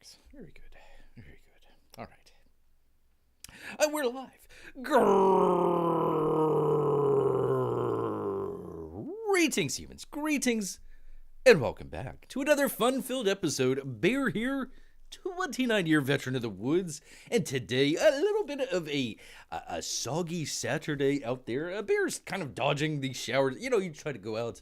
works. Very good. Very good. All right. We're live. Grrrr. Greetings, humans. Greetings, and welcome back to another fun-filled episode. Bear here, 29-year veteran of the woods, and today a little bit of a soggy Saturday out there. Bear's kind of dodging the showers. You know, you try to go out,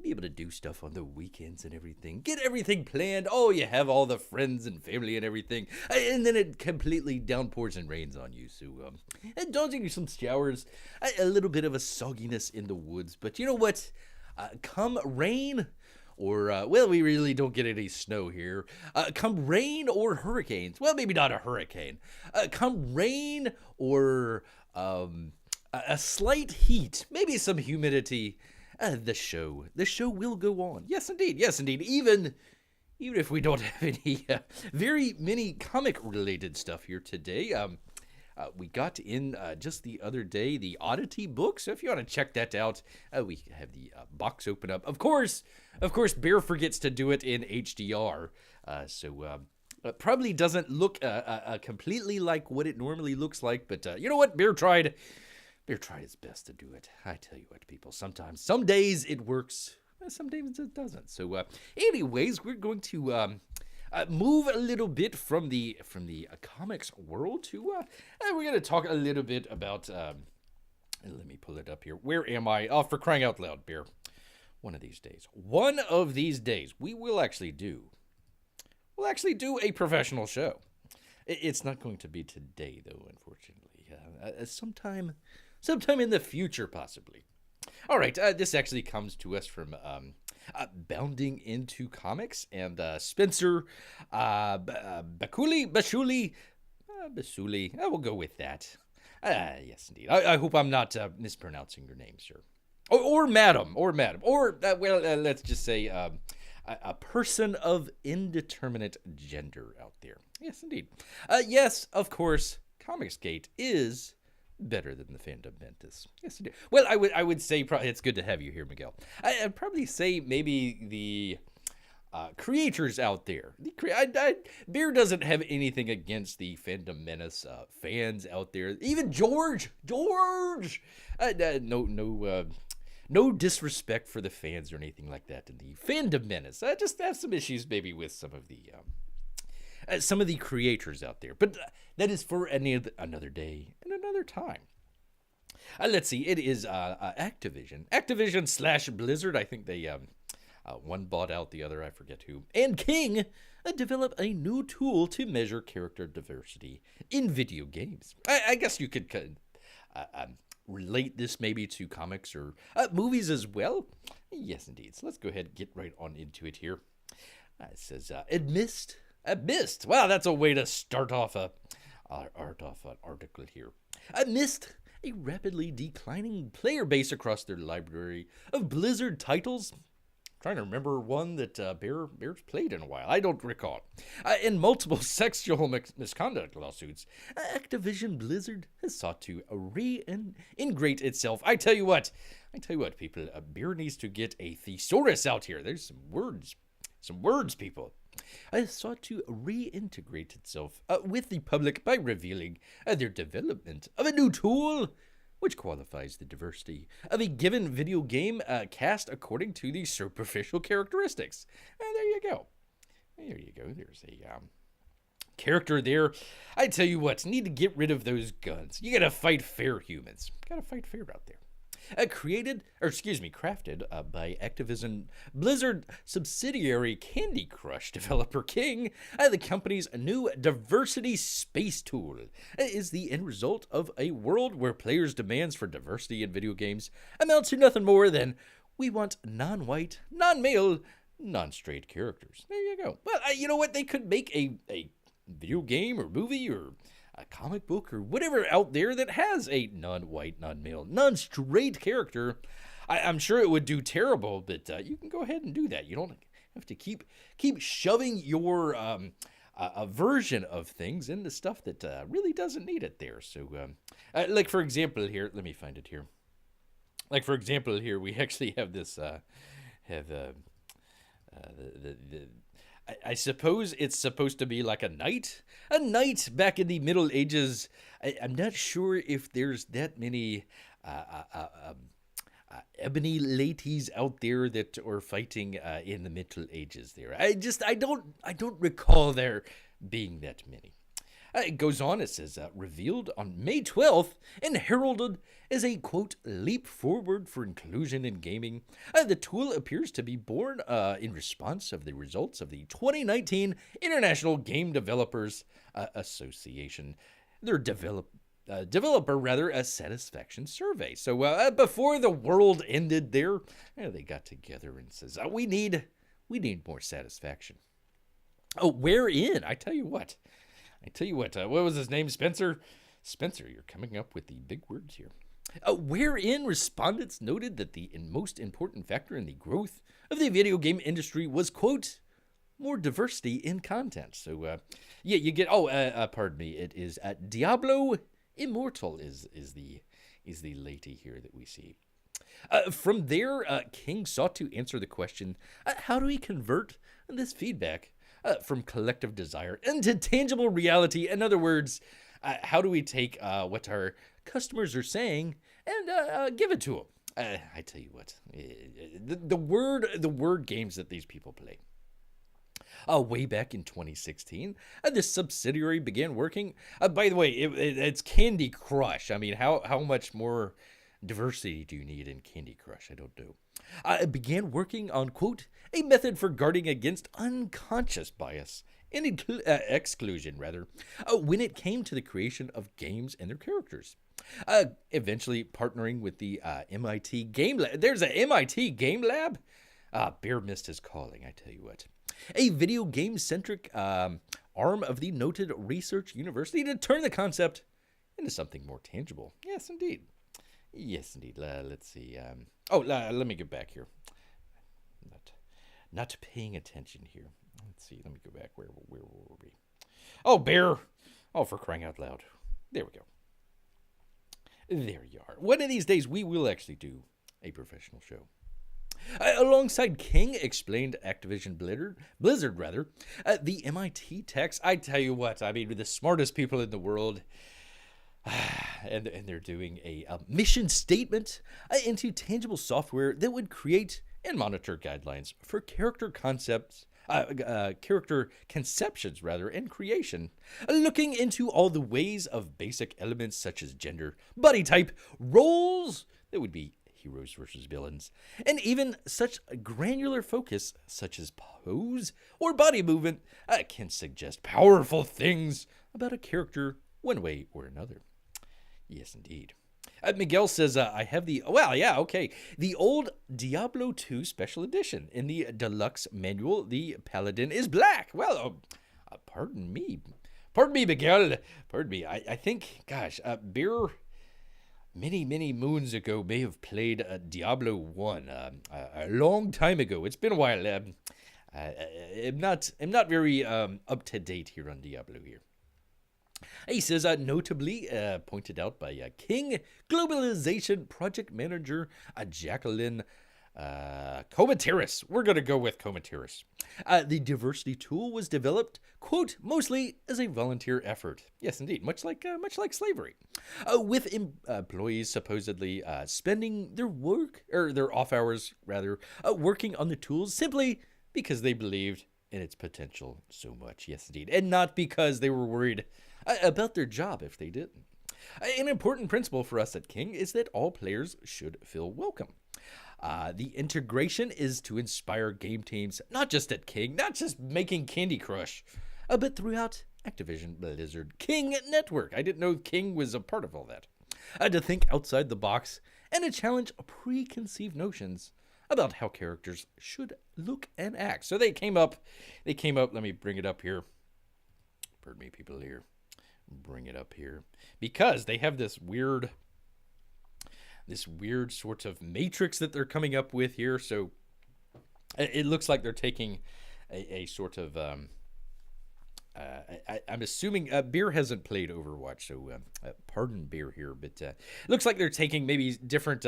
be able to do stuff on the weekends and everything, get everything planned. Oh, you have all the friends and family and everything, and then it completely downpours and rains on you. So, dodging some showers, a little bit of a sogginess in the woods. But you know what? Come rain, or, well, we really don't get any snow here. Come rain or hurricanes. Well, maybe not a hurricane. Come rain or a slight heat, maybe some humidity. The show will go on. Yes, indeed. Yes, indeed. Even if we don't have any very many comic-related stuff here today. We got in just the other day the Oddity book, so if you want to check that out, we have the box open up. Of course, Bear forgets to do it in HDR, so it probably doesn't look completely like what it normally looks like, but you know what? Bear tried his best to do it. I tell you what, people, some days it works, some days it doesn't. So anyways, we're going to move a little bit from the comics world to we're going to talk a little bit about let me pull it up here. Where am I? Oh, for crying out loud, Bear. One of these days we will actually do a professional show. It's not going to be today, though, unfortunately. Sometime in the future, possibly. All right, this actually comes to us from Bounding Into Comics, and Spencer Basuli. I will go with that. Yes, indeed. I hope I'm not mispronouncing your name, sir. Or madam, or let's just say a person of indeterminate gender out there. Yes, indeed. Yes, of course, Comicsgate is better than the Fandom Mentis. Yes, indeed. Well, I would say probably it's good to have you here, Miguel. I'd probably say maybe the creators out there. Bear doesn't have anything against the Fandom Menace fans out there. Even George. No disrespect for the fans or anything like that in the Fandom Menace. I just have some issues maybe with some of the creators out there. But that is for another day and another time. Let's see. It is Activision / Blizzard. I think they one bought out the other. I forget who. And King develop a new tool to measure character diversity in video games. I guess you could relate this maybe to comics or movies as well. Yes, indeed. So let's go ahead and get right on into it here. It says, Mist. Wow, that's a way to start off an article here. Mist, a rapidly declining player base across their library of Blizzard titles. Trying to remember one that Bear's played in a while. I don't recall. In multiple sexual misconduct lawsuits, Activision Blizzard has sought to reintegrate itself. I tell you what, people. Bear needs to get a thesaurus out here. There's some words, people. Has sought to reintegrate itself with the public by revealing their development of a new tool which qualifies the diversity of a given video game cast according to the superficial characteristics. There you go. There's a character there. I tell you what, need to get rid of those guns. You gotta fight fair, humans. Gotta fight fair out there. Crafted by Activision Blizzard subsidiary Candy Crush developer King, the company's new diversity space tool is the end result of a world where players' demands for diversity in video games amount to nothing more than we want non-white, non-male, non-straight characters. There you go. Well, you know what? They could make a video game or movie or a comic book or whatever out there that has a non-white, non-male, non-straight character. I'm sure it would do terrible, but you can go ahead and do that. You don't have to keep shoving your a version of things into stuff that really doesn't need it there. So, like for example here, let me find it here. Like for example here, we actually have this the I suppose it's supposed to be like a knight back in the Middle Ages. I'm not sure if there's that many ebony ladies out there that are fighting in the Middle Ages. There, I don't recall there being that many. It goes on, it says, revealed on May 12th and heralded as a, quote, leap forward for inclusion in gaming. The tool appears to be born in response of the results of the 2019 International Game Developers Association. Their developer a satisfaction survey. So before the world ended there, they got together and says, we need more satisfaction. Oh, wherein? I tell you what, what was his name? Spencer, you're coming up with the big words here. Wherein respondents noted that the most important factor in the growth of the video game industry was, quote, more diversity in content. So, you get, pardon me, it is Diablo Immortal is the lady here that we see. From there, King sought to answer the question, how do we convert this feedback from collective desire into tangible reality? In other words, how do we take what our customers are saying and give it to them? I tell you what, the word games that these people play. Way back in 2016, this subsidiary began working. By the way, it's Candy Crush. I mean, how much more diversity do you need in Candy Crush? I don't know. It began working on, quote, a method for guarding against unconscious bias and exclusion, rather, when it came to the creation of games and their characters. Eventually partnering with the MIT Game Lab. There's a MIT Game Lab? Bear missed his calling, I tell you what. A video game-centric arm of the noted research university to turn the concept into something more tangible. Yes, indeed. Let's see. Let me get back here. Not paying attention here. Let's see. Let me go back. Where were we? Oh, Bear. Oh, for crying out loud. There we go. There you are. One of these days, we will actually do a professional show. Alongside King, explained Activision Blizzard, the MIT techs. I tell you what, I mean, the smartest people in the world, and they're doing a mission statement into tangible software that would create and monitor guidelines for character conceptions, and creation, looking into all the ways of basic elements such as gender, body type, roles that would be heroes versus villains, and even such granular focus such as pose or body movement can suggest powerful things about a character one way or another. Yes, indeed. Miguel says, I have the old Diablo 2 Special Edition. In the deluxe manual, the paladin is black. Well, pardon me, Miguel. Pardon me. I think, Beer many moons ago may have played Diablo 1 a long time ago. It's been a while. I'm not very up to date here on Diablo here. He says, notably pointed out by King Globalization Project Manager Jacqueline Comateris. We're going to go with Comateris. The diversity tool was developed, quote, mostly as a volunteer effort. Yes, indeed, much like slavery, with employees supposedly spending their off hours working on the tools simply because they believed in its potential so much. Yes, indeed, and not because they were worried about their job if they didn't. An important principle for us at King is that all players should feel welcome. The integration is to inspire game teams, not just at King, not just making Candy Crush, but throughout Activision Blizzard King Network. I didn't know King was a part of all that. To think outside the box and to challenge preconceived notions about how characters should look and act. So they came up, let me bring it up here. Pardon me, people here. Bring it up here. Because they have this weird sort of matrix that they're coming up with here. So it looks like they're taking a sort of, I'm assuming Beer hasn't played Overwatch, so pardon Beer here, but it looks like they're taking maybe different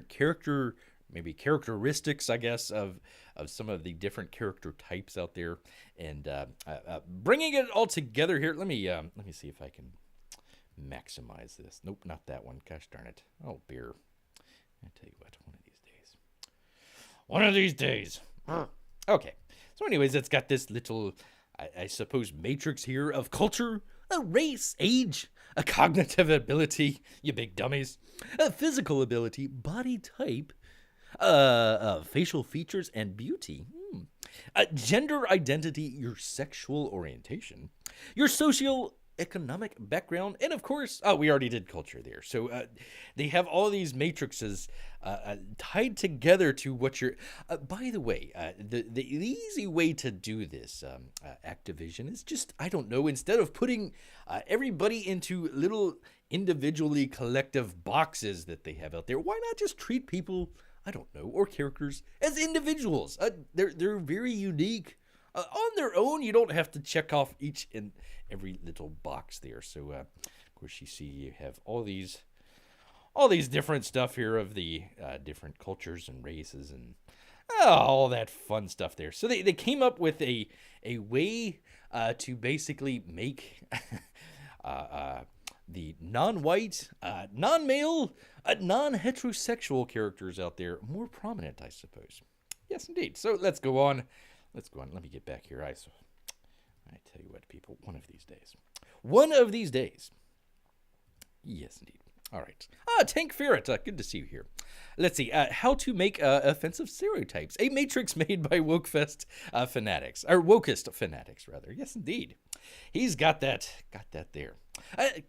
character maybe characteristics, I guess, of some of the different character types out there, and bringing it all together here. Let me see if I can maximize this. Nope, not that one. Gosh darn it. Oh, beer. I tell you what, one of these days. One of these days. Okay. So anyways, it's got this little, I suppose, matrix here of culture, a race, age, a cognitive ability, you big dummies, a physical ability, body type, facial features and beauty, gender identity, your sexual orientation, your socioeconomic background, and of course, we already did culture there. So they have all these matrices tied together to what you're. By the way, the easy way to do this, Activision, is just, I don't know, instead of putting everybody into little individually collective boxes that they have out there, why not just treat people, I don't know, or characters as individuals? They're very unique. On their own, you don't have to check off each and every little box there. So, of course, you see you have all these different stuff here of the different cultures and races and all that fun stuff there. So they came up with a way to basically make the non-white, non-male, non-heterosexual characters out there more prominent, I suppose. Yes, indeed. So let's go on. Let me get back here. I tell you what, people, one of these days. One of these days. Yes, indeed. All right. Tank Ferret, good to see you here. Let's see. How to make offensive stereotypes. A matrix made by Wokefest fanatics. Or Wokest fanatics, rather. Yes, indeed. He's got that there.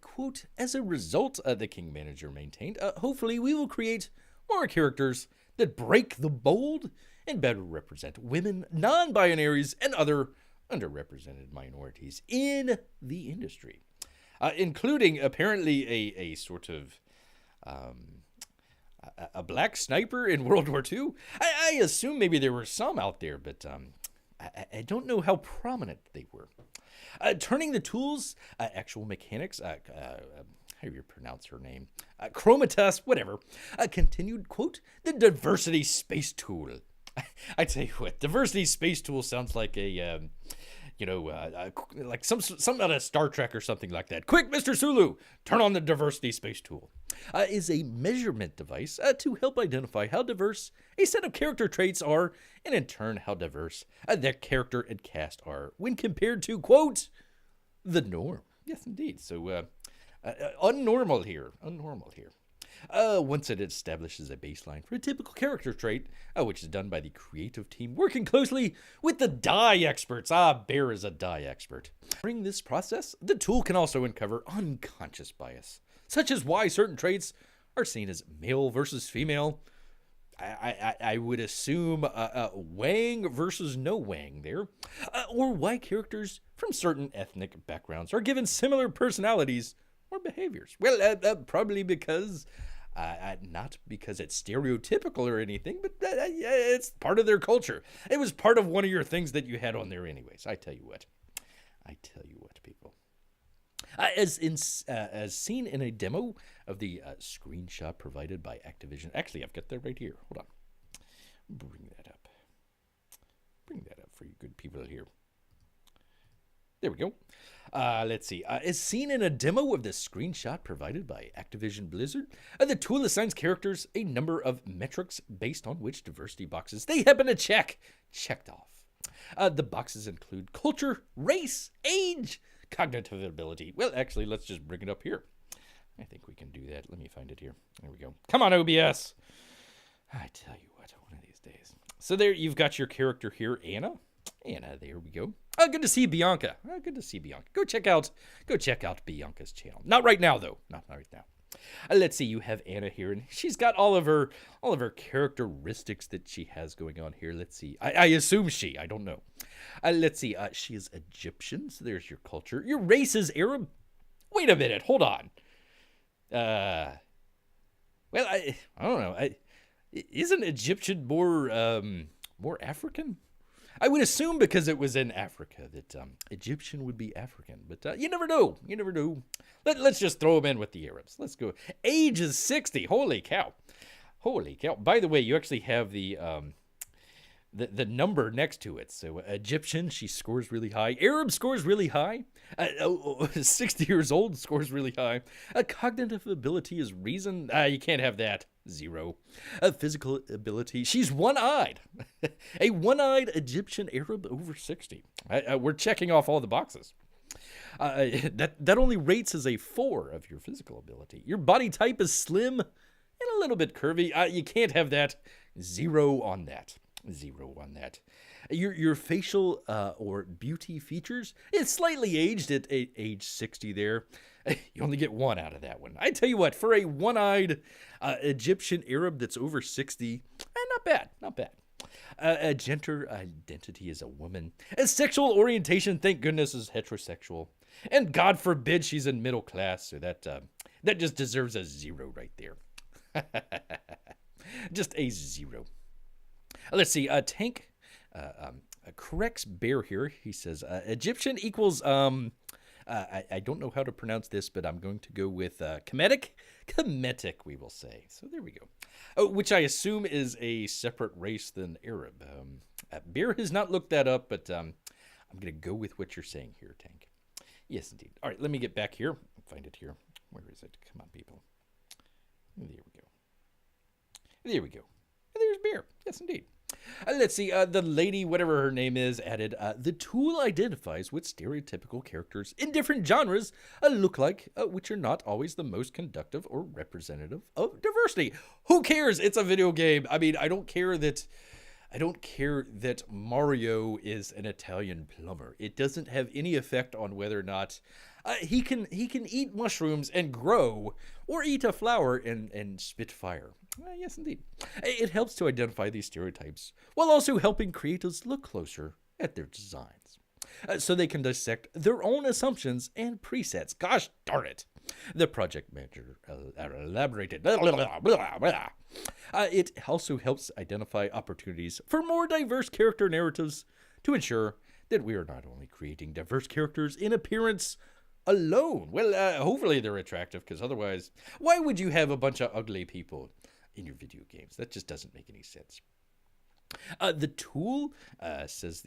Quote, as a result, the King Manager maintained, hopefully we will create more characters that break the mold and better represent women, non-binaries, and other underrepresented minorities in the industry. Including apparently a sort of a black sniper in World War II. I assume maybe there were some out there, but I don't know how prominent they were. Turning the tools, actual mechanics, how do you pronounce her name? Chromatus, whatever. Continued, quote, the diversity space tool. I tell you what, diversity space tool sounds like a... like some out of Star Trek or something like that. Quick, Mr. Sulu, turn on the diversity space tool. Is a measurement device to help identify how diverse a set of character traits are, and in turn how diverse their character and cast are when compared to, quote, the norm. Yes, indeed. So, unnormal here. Once it establishes a baseline for a typical character trait, which is done by the creative team working closely with the dye experts. Bear is a dye expert. During this process, the tool can also uncover unconscious bias, such as why certain traits are seen as male versus female. I would assume Wang versus no Wang there, or why characters from certain ethnic backgrounds are given similar personalities or behaviors. Well, probably because... not because it's stereotypical or anything, but it's part of their culture. It was part of one of your things that you had on there anyways. I tell you what, people. As seen in a demo of the screenshot provided by Activision. Actually, I've got that right here. Hold on. Bring that up for you good people here. There we go. Let's see. As seen in a demo of the screenshot provided by Activision Blizzard, the tool assigns characters a number of metrics based on which diversity boxes they happen to checked off. The boxes include culture, race, age, cognitive ability. Well, actually, let's just bring it up here. I think we can do that. Let me find it here. There we go. Come on, OBS. I tell you what, one of these days. So there, you've got your character here, Anna. There we go. Good to see Bianca. Good to see Bianca. Go check out Bianca's channel. Not right now, though. Not right now. Let's see. You have Anna here, and she's got all of her characteristics that she has going on here. Let's see. I assume I don't know. Let's see. She is Egyptian. So there's your culture. Your race is Arab. Wait a minute. Hold on. Well, I don't know. Isn't Egyptian more African? I would assume because it was in Africa that Egyptian would be African, but you never know. Let's just throw them in with the Arabs. Let's go. Age is 60. Holy cow. Holy cow! By the way, you actually have the number next to it. So Egyptian, she scores really high. Arab scores really high. 60 years old scores really high. Cognitive ability is reason. You can't have that. 0. Physical ability. She's one-eyed. A one-eyed Egyptian Arab over 60. We're checking off all the boxes. That only rates as a 4 of your physical ability. Your body type is slim and a little bit curvy. You can't have that. 0 on that. 0 on that. Your facial or beauty features is slightly aged at age 60 there. You only get 1 out of that one. I tell you what, for a one-eyed Egyptian Arab that's over 60, not bad, not bad. A gender identity is a woman. A sexual orientation, thank goodness, is heterosexual. And God forbid she's in middle class, so that just deserves a 0 right there. Just a 0. Let's see. Tank corrects Bear here. He says Egyptian equals I don't know how to pronounce this, but I'm going to go with Kemetic. Kemetic, we will say. So there we go. Oh, which I assume is a separate race than Arab. Bear has not looked that up, but I'm going to go with what you're saying here, Tank. Yes, indeed. All right, let me get back here. Find it here. Where is it? Come on, people. There we go. There we go. There's Bear. Yes, indeed. Let's see, the lady, whatever her name is, added, the tool identifies what stereotypical characters in different genres look like, which are not always the most conductive or representative of diversity. Who cares? It's a video game. I mean, I don't care that Mario is an Italian plumber. It doesn't have any effect on whether or not he can eat mushrooms and grow, or eat a flower and spit fire. Yes, indeed. It helps to identify these stereotypes, while also helping creators look closer at their designs, so they can dissect their own assumptions and presets. Gosh darn it. The project manager elaborated. It also helps identify opportunities for more diverse character narratives to ensure that we are not only creating diverse characters in appearance alone. Well, hopefully they're attractive, because otherwise, why would you have a bunch of ugly people in your video games? That just doesn't make any sense. The tool says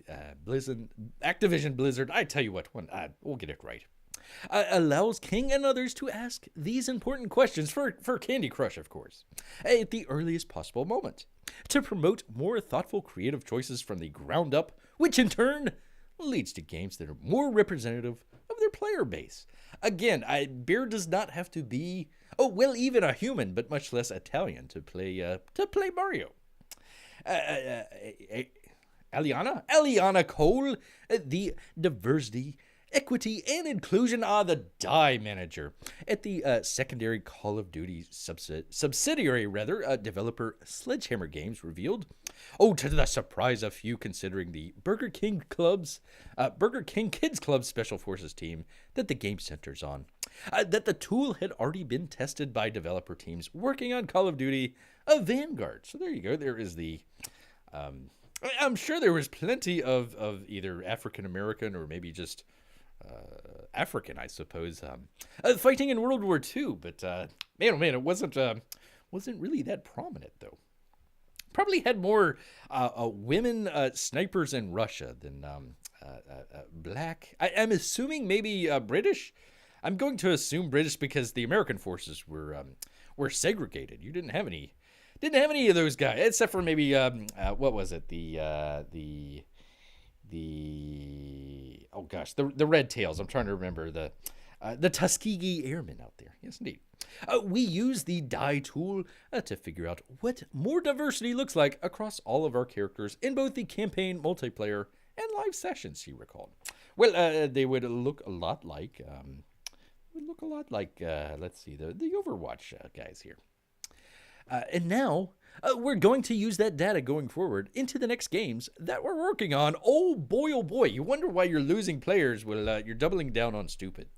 Activision Blizzard. I tell you what, we'll get it right. Allows King and others to ask these important questions for Candy Crush, of course, at the earliest possible moment, to promote more thoughtful, creative choices from the ground up, which in turn leads to games that are more representative of their player base. Again, Bear does not have to be, even a human, but much less Italian to play Mario. Aliana Cole, the diversity, equity, and inclusion the die manager at the secondary Call of Duty subsidiary, developer Sledgehammer Games revealed, to the surprise of few considering the Burger King Kids Club Special Forces team that the game centers on, that the tool had already been tested by developer teams working on Call of Duty Vanguard. So there you go. There is the I'm sure there was plenty of either African American or maybe just African, I suppose, fighting in World War II, but man, oh man, it wasn't really that prominent though. Probably had more women snipers in Russia than black. I'm assuming maybe British. I'm going to assume British because the American forces were segregated. You didn't have any of those guys except for maybe what was it, the Red Tails. I'm trying to remember the Tuskegee Airmen out there. Yes, indeed. We use the die tool to figure out what more diversity looks like across all of our characters in both the campaign, multiplayer, and live sessions, he recalled. Well, they would look a lot like, let's see, the Overwatch guys here. And now, we're going to use that data going forward into the next games that we're working on. Oh boy, you wonder why you're losing players. Well, you're doubling down on stupid.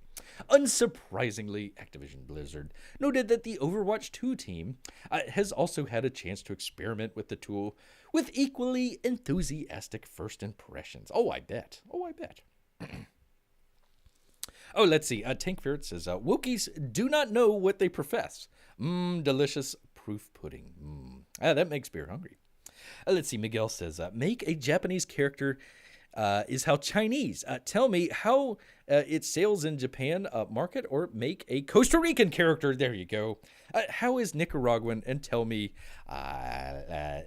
Unsurprisingly, Activision Blizzard noted that the Overwatch 2 team has also had a chance to experiment with the tool with equally enthusiastic first impressions. Oh, I bet. Let's see. Tank Ferret says, Wookiees do not know what they profess. Delicious proof pudding. That makes beer hungry. Let's see. Miguel says, make a Japanese character is how Chinese. Tell me how it sales in Japan market, or make a Costa Rican character. There you go. How is Nicaraguan? And tell me. I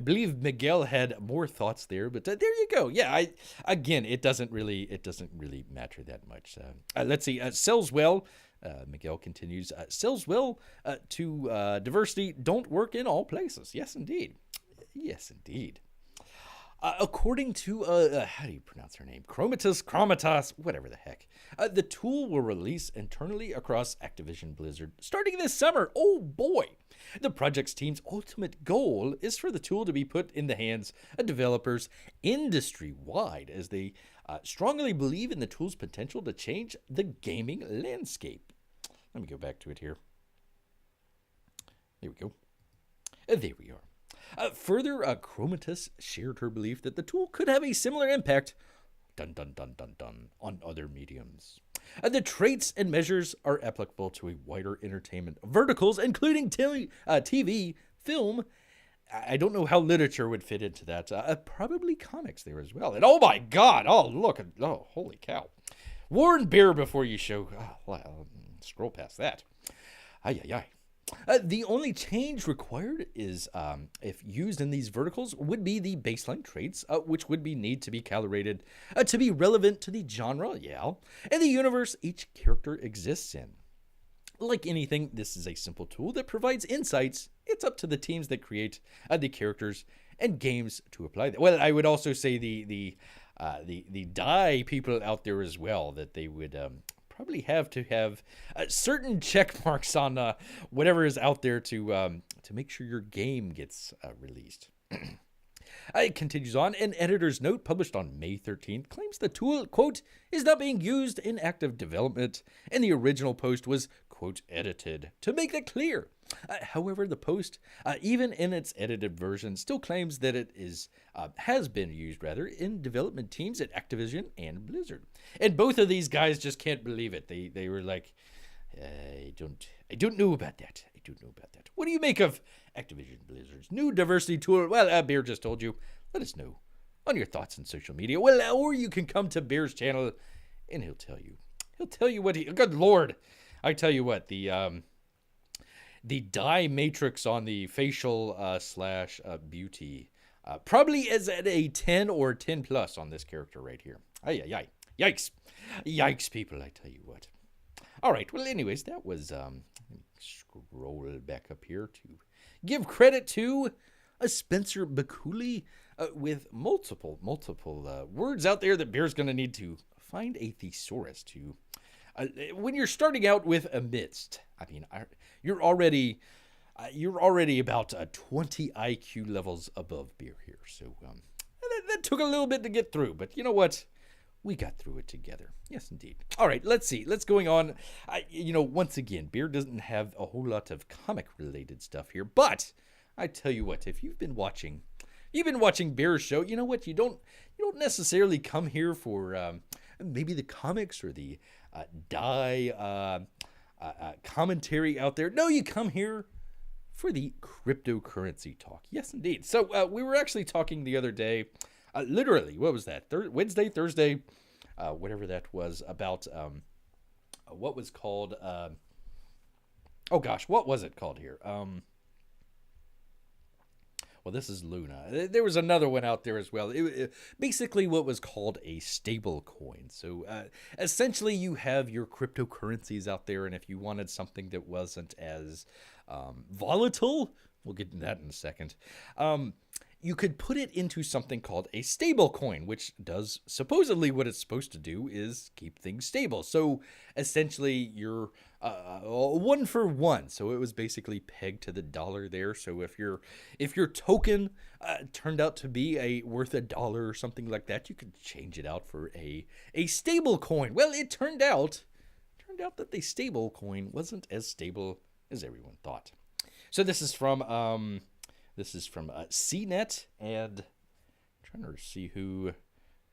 believe Miguel had more thoughts there, but there you go. Yeah, it doesn't really matter that much. Let's see. Sells well. Miguel continues. Sells well to diversity. Don't work in all places. Yes, indeed. Yes, indeed. According to, how do you pronounce her name? Chromatas, whatever the heck. The tool will release internally across Activision Blizzard starting this summer. Oh boy. The project's team's ultimate goal is for the tool to be put in the hands of developers industry-wide, as they strongly believe in the tool's potential to change the gaming landscape. Let me go back to it here. There we go. There we are. Further, Chromatus shared her belief that the tool could have a similar impact on other mediums. The traits and measures are applicable to a wider entertainment verticals, including TV, film. I don't know how literature would fit into that. Probably comics there as well. And oh my God! Oh look! Oh holy cow! Warn beer before you show. Scroll past that. Ay. The only change required is, if used in these verticals, would be the baseline traits, which would need to be calibrated to be relevant to the genre, and the universe each character exists in. Like anything, this is a simple tool that provides insights. It's up to the teams that create the characters and games to apply that. Well, I would also say the DIE people out there as well, that they would probably have to have certain check marks on whatever is out there to make sure your game gets released. It continues on. An editor's note published on May 13th claims the tool, quote, is not being used in active development, and the original post was, quote, edited to make that clear. However, the post, even in its edited version, still claims that it has been used in development teams at Activision and Blizzard. And both of these guys just can't believe it. They were like, I don't know about that. I don't know about that. What do you make of Activision Blizzard's new diversity tool? Well, Bear just told you. Let us know on your thoughts on social media. Well, or you can come to Bear's channel and he'll tell you. He'll tell you what good Lord. I tell you what, the dye matrix on the facial slash beauty probably is at a 10 or 10 plus on this character right here. Ay. Yikes. Yikes, people, I tell you what. All right, well, anyways, that was, let me scroll back up here to give credit to Spencer Bakuli with multiple words out there that Bear's going to need to find a thesaurus to. When you're starting out with amidst, I mean, you're already about 20 IQ levels above Beer here. So that took a little bit to get through, but you know what? We got through it together. Yes, indeed. All right, let's see. Let's going on. Once again, Beer doesn't have a whole lot of comic-related stuff here, but I tell you what, if you've been watching Bear's show, you know what? You don't necessarily come here for maybe the comics or the commentary out there. No, you come here for the cryptocurrency talk. Yes, indeed. So we were actually talking the other day, literally, what was that? Wednesday, Thursday, whatever that was, about what was called, what was it called here? Well, this is Luna. There was another one out there as well. Basically what was called a stable coin. So essentially you have your cryptocurrencies out there, and if you wanted something that wasn't as volatile, we'll get into that in a second, you could put it into something called a stable coin, which does supposedly what it's supposed to do is keep things stable. So essentially you're 1 for 1. So it was basically pegged to the dollar there. So if your token turned out to be worth $1 or something like that, you could change it out for a stable coin. Well, it turned out that the stable coin wasn't as stable as everyone thought. So this is from CNET, and I'm trying to see who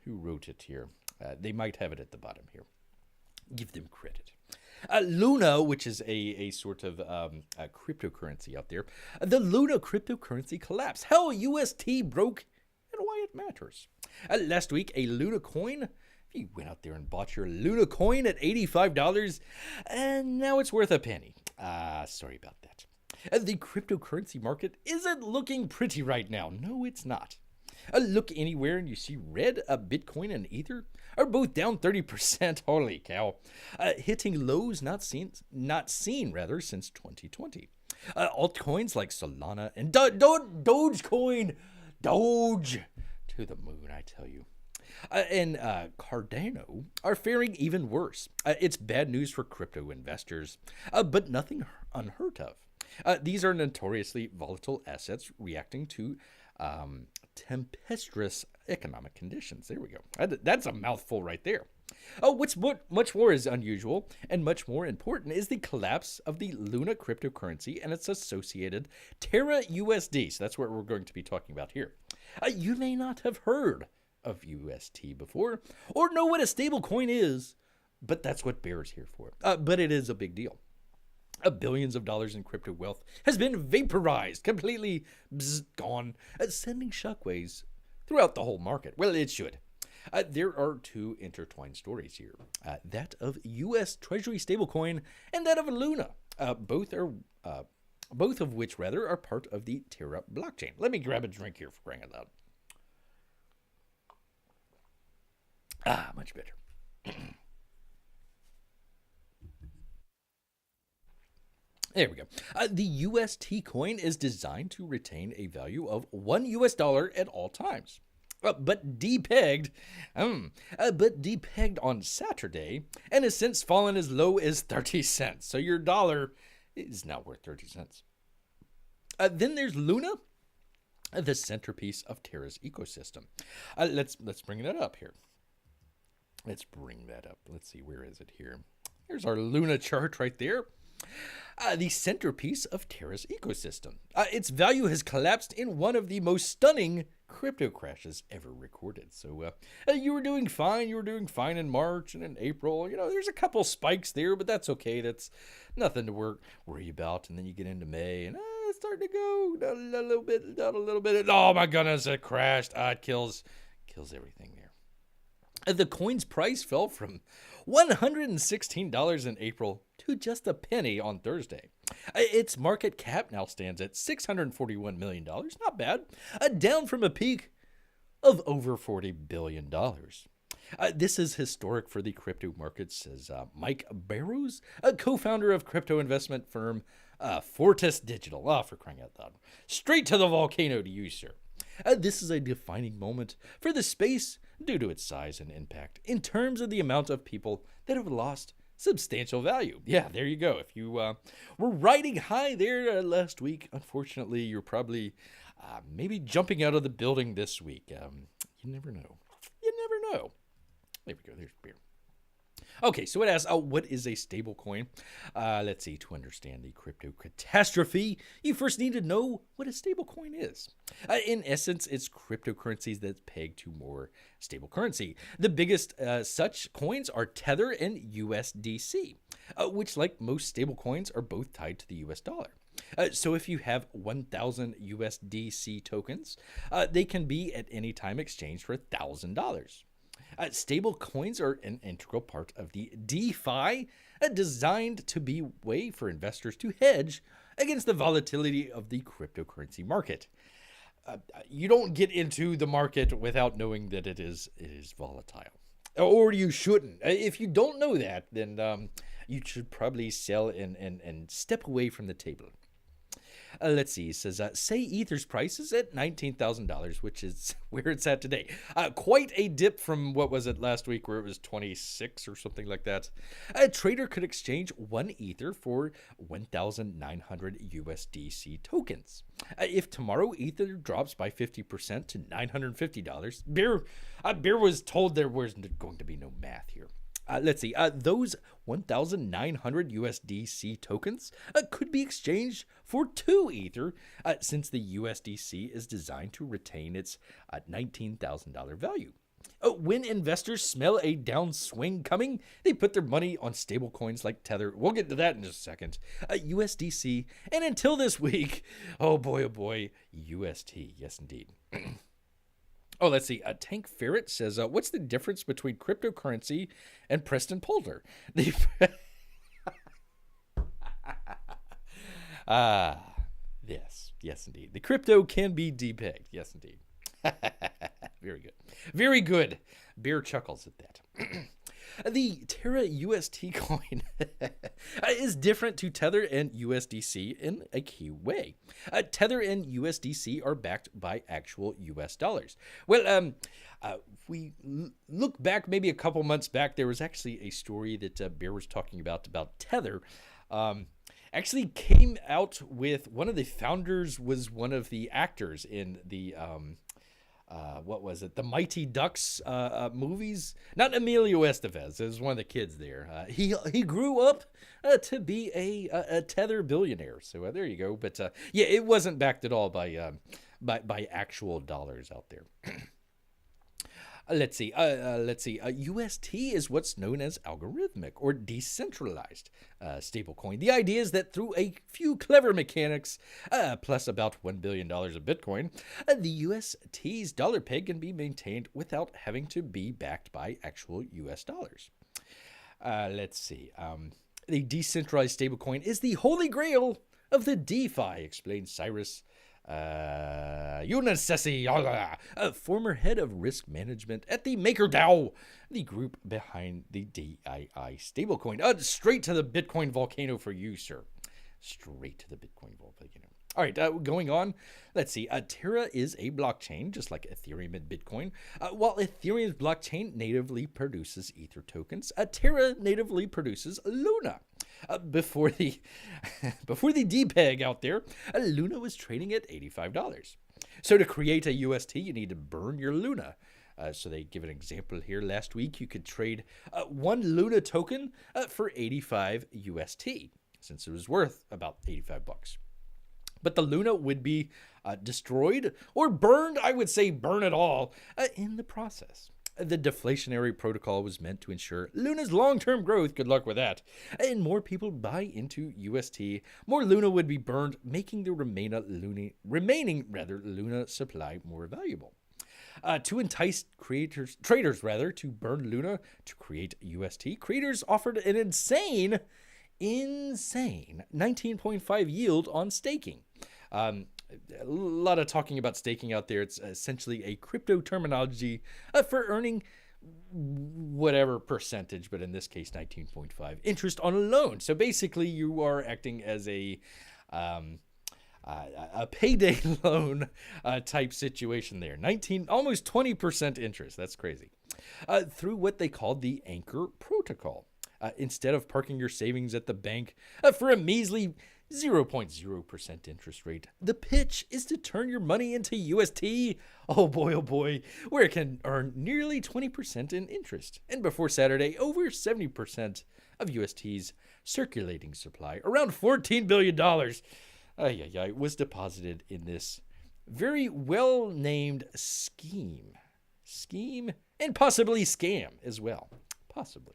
wrote it here. They might have it at the bottom here. Give them credit. Luna, which is a sort of a cryptocurrency out there, the Luna cryptocurrency collapsed. How UST broke and why it matters. Last week, a Luna coin, if you went out there and bought your Luna coin at $85, and now it's worth a penny. Sorry about that. The cryptocurrency market isn't looking pretty right now. No, it's not. Look anywhere and you see red. Bitcoin and Ether are both down 30%. Holy cow! Hitting lows not seen since 2020. Altcoins like Solana and Dogecoin, Doge to the moon, I tell you. And Cardano are faring even worse. It's bad news for crypto investors, but nothing unheard of. These are notoriously volatile assets reacting to tempestuous economic conditions. There we go. That's a mouthful right there. What's much more is unusual and much more important is the collapse of the Luna cryptocurrency and its associated Terra USD. So that's what we're going to be talking about here. You may not have heard of UST before or know what a stable coin is, but that's what Bear is here for. But it is a big deal. Billions of dollars in crypto wealth has been vaporized, completely gone, sending shockwaves throughout the whole market. Well, it should. There are two intertwined stories here, that of U.S. Treasury stablecoin and that of Luna. Both of which are part of the Terra blockchain. Let me grab a drink here for crying out loud. Much better. There we go. The UST coin is designed to retain a value of $1 at all times. But depegged on Saturday and has since fallen as low as 30 cents. So your dollar is now worth 30 cents. Then there's Luna, the centerpiece of Terra's ecosystem. Let's bring that up here. Let's bring that up. Let's see, where is it here? Here's our Luna chart right there. The centerpiece of Terra's ecosystem. Its value has collapsed in one of the most stunning crypto crashes ever recorded. So you were doing fine. You were doing fine in March and in April. You know, there's a couple spikes there, but that's okay. That's nothing to worry about. And then you get into May and it's starting to go down a little bit. Oh my goodness, it crashed. It kills everything there. The coin's price fell from $116 in April to just a penny on Thursday. Its market cap now stands at $641 million. Not bad. Down from a peak of over $40 billion. This is historic for the crypto markets, says Mike Barrows, a co-founder of crypto investment firm Fortis Digital. For crying out loud. Straight to the volcano to you, sir. This is a defining moment for the space due to its size and impact in terms of the amount of people that have lost substantial value. Yeah, there you go. If you were riding high there last week, unfortunately, you're probably maybe jumping out of the building this week. You never know. You never know. There we go. There's beer. Okay, so it asks, what is a stable coin? Let's see, to understand the crypto catastrophe, you first need to know what a stable coin is. In essence, it's cryptocurrencies that's pegged to more stable currency. The biggest such coins are Tether and USDC, which, like most stable coins, are both tied to the US dollar. So if you have 1,000 USDC tokens, they can be at any time exchanged for $1,000. Stable coins are an integral part of the DeFi, designed to be a way for investors to hedge against the volatility of the cryptocurrency market. You don't get into the market without knowing that it is volatile, or you shouldn't. If you don't know that, then you should probably sell and step away from the table. Let's see, it says, say Ether's price is at $19,000, which is where it's at today. Quite a dip from, what was it last week, where it was 26 or something like that. A trader could exchange one Ether for 1,900 USDC tokens. If tomorrow Ether drops by 50% to $950, Bear was told there was going to be no math here. Let's see, those 1,900 USDC tokens could be exchanged for 2 Ether, since the USDC is designed to retain its $19,000 value. When investors smell a downswing coming, they put their money on stablecoins like Tether. We'll get to that in just a second. USDC, and until this week, oh boy, UST. Yes, indeed. Oh, let's see. Tank Ferret says, what's the difference between cryptocurrency and Preston Polder? Yes, indeed. The crypto can be depegged. Yes, indeed. Very good. Very good. Bear chuckles at that. The Terra UST coin is different to Tether and USDC in a key way. Tether and USDC are backed by actual US dollars. Well, we look back maybe a couple months back, there was actually a story that Bear was talking about Tether. Actually came out with one of the founders was one of the actors in the what was it? The Mighty Ducks movies. Not Emilio Estevez. It was one of the kids there. He grew up to be a Tether billionaire. So there you go. But yeah, it wasn't backed at all by actual dollars out there. Let's see. UST is what's known as algorithmic or decentralized stablecoin. The idea is that through a few clever mechanics, plus about $1 billion of Bitcoin, the UST's dollar peg can be maintained without having to be backed by actual US dollars. Let's see. The decentralized stablecoin is the holy grail of the DeFi, explains Cyrus Unisesi, former head of risk management at the MakerDAO, the group behind the DII stablecoin. Straight to the Bitcoin volcano for you, sir. Straight to the Bitcoin volcano. All right, going on. Let's see. Terra is a blockchain, just like Ethereum and Bitcoin. While Ethereum's blockchain natively produces Ether tokens, Terra natively produces Luna. Before the DPEG out there, Luna was trading at $85. So to create a UST, you need to burn your Luna. So they give an example here. Last week, you could trade one Luna token for 85 UST, since it was worth about 85 bucks. But the Luna would be destroyed or burned, I would say burn it all, in the process. The deflationary protocol was meant to ensure Luna's long-term growth, good luck with that, and more people buy into UST, more Luna would be burned, making the remaining Luna supply more valuable. To entice traders to burn Luna to create UST, creators offered an insane 19.5 yield on staking. A lot of talking about staking out there. It's essentially a crypto terminology for earning whatever percentage, but in this case, 19.5 interest on a loan. So basically, you are acting as a payday loan type situation there. Almost 20% interest. That's crazy. Through what they called the Anchor Protocol. Instead of parking your savings at the bank for a measly 0.0% interest rate, the pitch is to turn your money into UST. Oh boy, where it can earn nearly 20% in interest. And before Saturday, over 70% of UST's circulating supply, around $14 billion, was deposited in this very well-named scheme, and possibly scam as well. Possibly.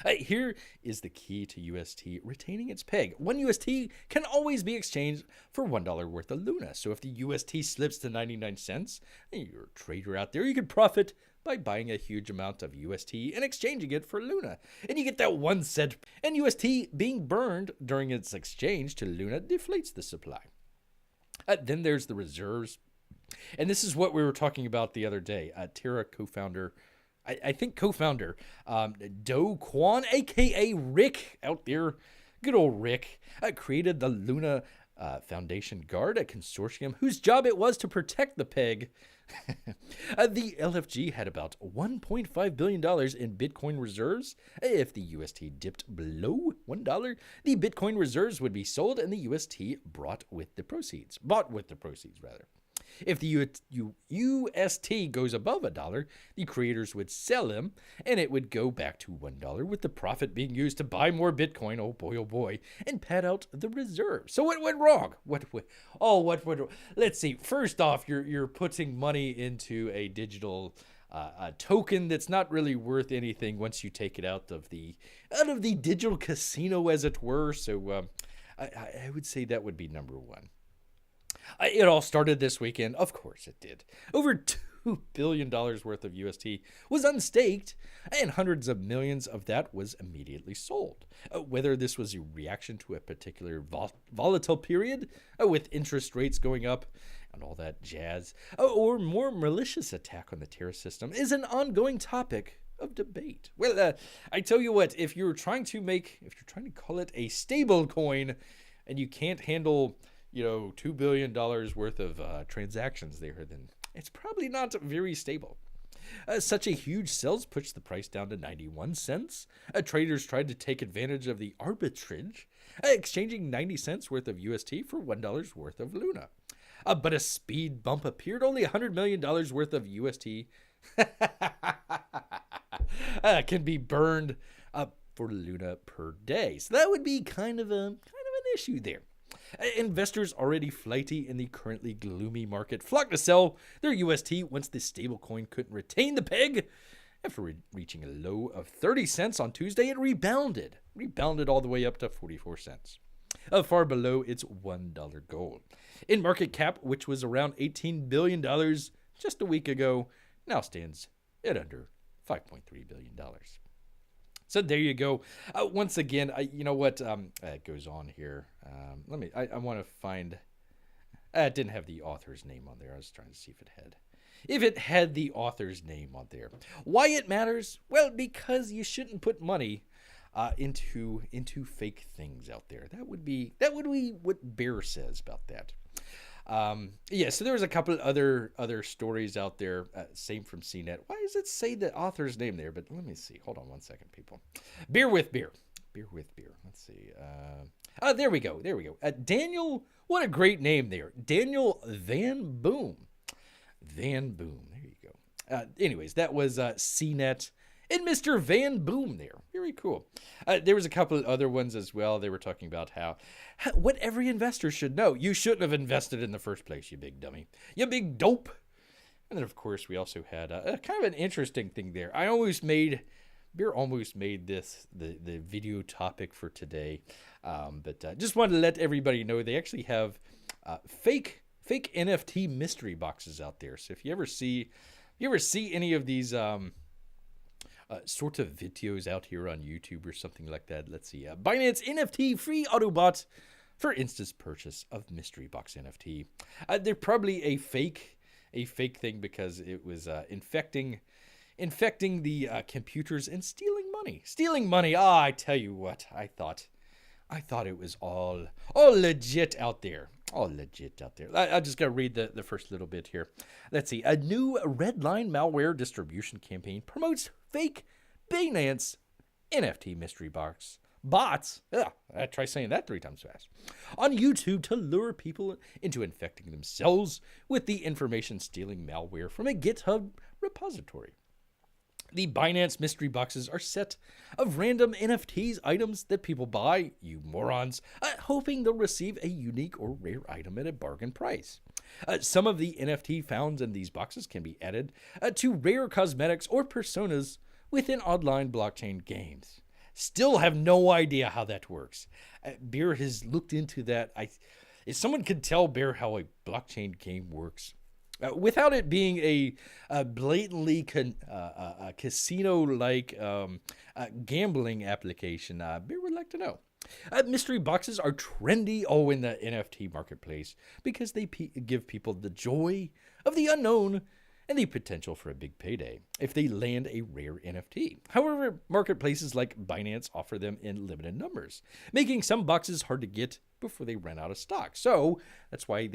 Here is the key to UST retaining its peg. One UST can always be exchanged for $1 worth of Luna. So if the UST slips to 99 cents, and you're a trader out there, you can profit by buying a huge amount of UST and exchanging it for Luna. And you get that 1 cent. And UST being burned during its exchange to Luna deflates the supply. Then there's the reserves. And this is what we were talking about the other day. Terra co-founder, Do Kwon, a.k.a. Rick out there, good old Rick, created the Luna Foundation Guard, a consortium whose job it was to protect the peg. The LFG had about $1.5 billion in Bitcoin reserves. If the UST dipped below $1, the Bitcoin reserves would be sold and the UST bought with the proceeds. If the UST goes above $1, the creators would sell them, and it would go back to $1, with the profit being used to buy more Bitcoin, oh boy, and pad out the reserve. So what went wrong? Let's see. First off, you're putting money into a digital a token that's not really worth anything once you take it out of the digital casino, as it were. So I would say that would be number one. It all started this weekend. Of course it did. Over $2 billion worth of UST was unstaked, and hundreds of millions of that was immediately sold. Whether this was a reaction to a particular volatile period, with interest rates going up and all that jazz, or more malicious attack on the Terra system, is an ongoing topic of debate. Well, I tell you what, if you're trying to call it a stable coin, and you can't handle $2 billion worth of transactions there, then it's probably not very stable. Such a huge sales pushed the price down to 91 cents. Traders tried to take advantage of the arbitrage, exchanging 90 cents worth of UST for $1 worth of Luna. But a speed bump appeared. Only $100 million worth of UST can be burned for Luna per day. So that would be kind of an issue there. Investors already flighty in the currently gloomy market flocked to sell their UST once the stablecoin couldn't retain the peg. After reaching a low of 30 cents on Tuesday, it rebounded all the way up to 44 cents, far below its $1 goal. In market cap, which was around $18 billion just a week ago, now stands at under $5.3 billion. So there you go. Once again, you know what? It goes on here. I want to find. It didn't have the author's name on there. I was trying to see if it had the author's name on there. Why it matters? Well, because you shouldn't put money into fake things out there. That would be what Bear says about that. So there was a couple other stories out there, same from CNET. Why does it say the author's name there? But let me see. Hold on one second, people. Beer with beer. Let's see. There we go. Daniel, what a great name there. Daniel Van Boom. There you go. Anyways, that was CNET and Mr. Van Boom there. Very cool. There was a couple of other ones as well. They were talking about how what every investor should know. You shouldn't have invested in the first place, you big dummy. You big dope. And then, of course, we also had a kind of an interesting thing there. Beer almost made this the video topic for today. But just wanted to let everybody know they actually have fake NFT mystery boxes out there. So if you ever see any of these sort of videos out here on YouTube or something like that. Let's see. Binance NFT free Autobot for instance purchase of mystery box NFT. They're probably a fake thing because it was infecting the computers and stealing money. I tell you what, I thought it was all legit out there. I just got to read the first little bit here. Let's see. A new Redline malware distribution campaign promotes fake Binance NFT mystery box bots. Try saying that 3 times fast. On YouTube to lure people into infecting themselves with the information stealing malware from a GitHub repository. The Binance mystery boxes are set of random NFTs items that people buy, you morons, hoping they'll receive a unique or rare item at a bargain price. Some of the NFT found in these boxes can be added to rare cosmetics or personas within online blockchain games. Still have no idea how that works. Bear has looked into that. If someone could tell Bear how a blockchain game works, without it being a blatantly casino-like gambling application, Bear would like to know. Mystery boxes are trendy in the NFT marketplace because they give people the joy of the unknown and the potential for a big payday if they land a rare NFT. However, marketplaces like Binance offer them in limited numbers, making some boxes hard to get before they run out of stock. So that's why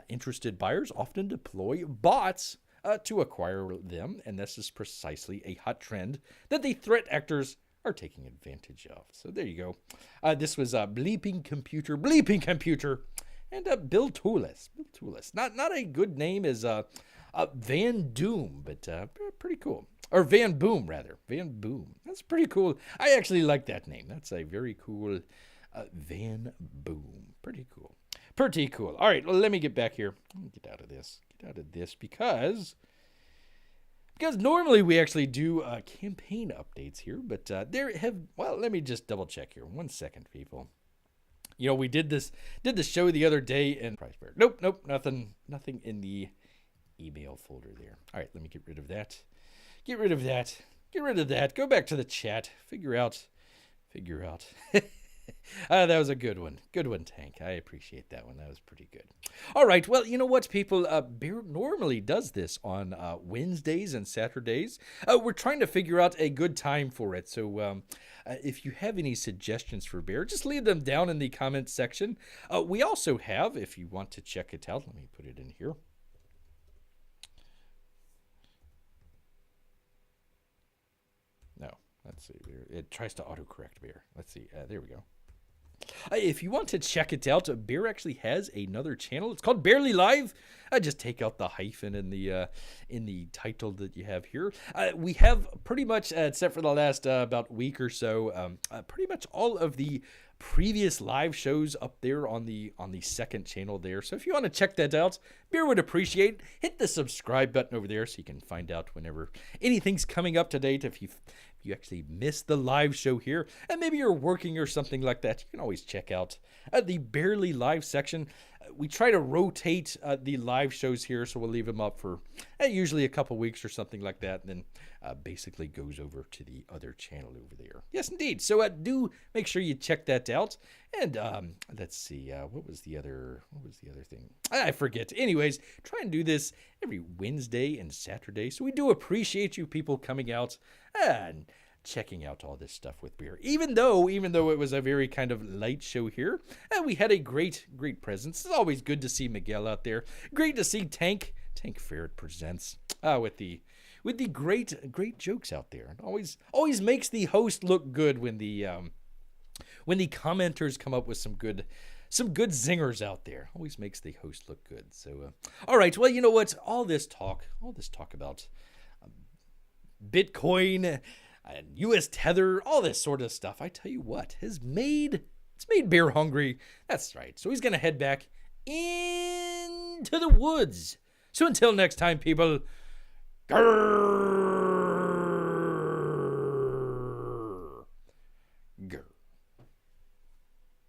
interested buyers often deploy bots to acquire them, and this is precisely a hot trend that the threat actors are taking advantage of. So there you go. This was Bleeping Computer, and Bill Toulis. Not a good name as Van Doom, but pretty cool. Or Van Boom, rather. Van Boom. That's pretty cool. I actually like that name. That's a very cool Van Boom. Pretty cool. All right, well, let me get back here. Let me get out of this because because normally we actually do campaign updates here, but well, let me just double check here. 1 second, people. You know, we did the show the other day and Price Bear. Nope, nothing in the email folder there. All right, let me get rid of that. Get rid of that. Go back to the chat. Figure out. That was a good one. Good one, Tank. I appreciate that one. That was pretty good. All right. Well, you know what, people? Bear normally does this on Wednesdays and Saturdays. We're trying to figure out a good time for it. So if you have any suggestions for Bear, just leave them down in the comments section. We also have, if you want to check it out, let me put it in here. No, let's see. It tries to autocorrect Bear. Let's see. There we go. If you want to check it out, Bear actually has another channel. It's called Barely Live. Just take out the hyphen in the title that you have here. We have pretty much, except for the last about week or so, pretty much all of the previous live shows up there on the second channel there. So if you want to check that out, Bear would appreciate. Hit the subscribe button over there so you can find out whenever anything's coming up to date. If you actually missed the live show here, and maybe you're working or something like that, you can always check out the Barely Live section. We try to rotate the live shows here, so we'll leave them up for usually a couple weeks or something like that, and then basically goes over to the other channel over there. Yes, indeed. So do make sure you check that out. And let's see, what was the other thing? I forget. Anyways, try and do this every Wednesday and Saturday. So we do appreciate you people coming out and checking out all this stuff with Bear. Even though it was a very kind of light show here, and we had a great presence. It's always good to see Miguel out there. Great to see Tank Ferret Presents with the great jokes out there. It always makes the host look good when the commenters come up with some good zingers out there. Always makes the host look good. So all right, well, you know what? All this talk about Bitcoin and US Tether, all this sort of stuff, I tell you what, it's made Bear hungry. That's right. So he's going to head back into the woods. So until next time, people, grrrr.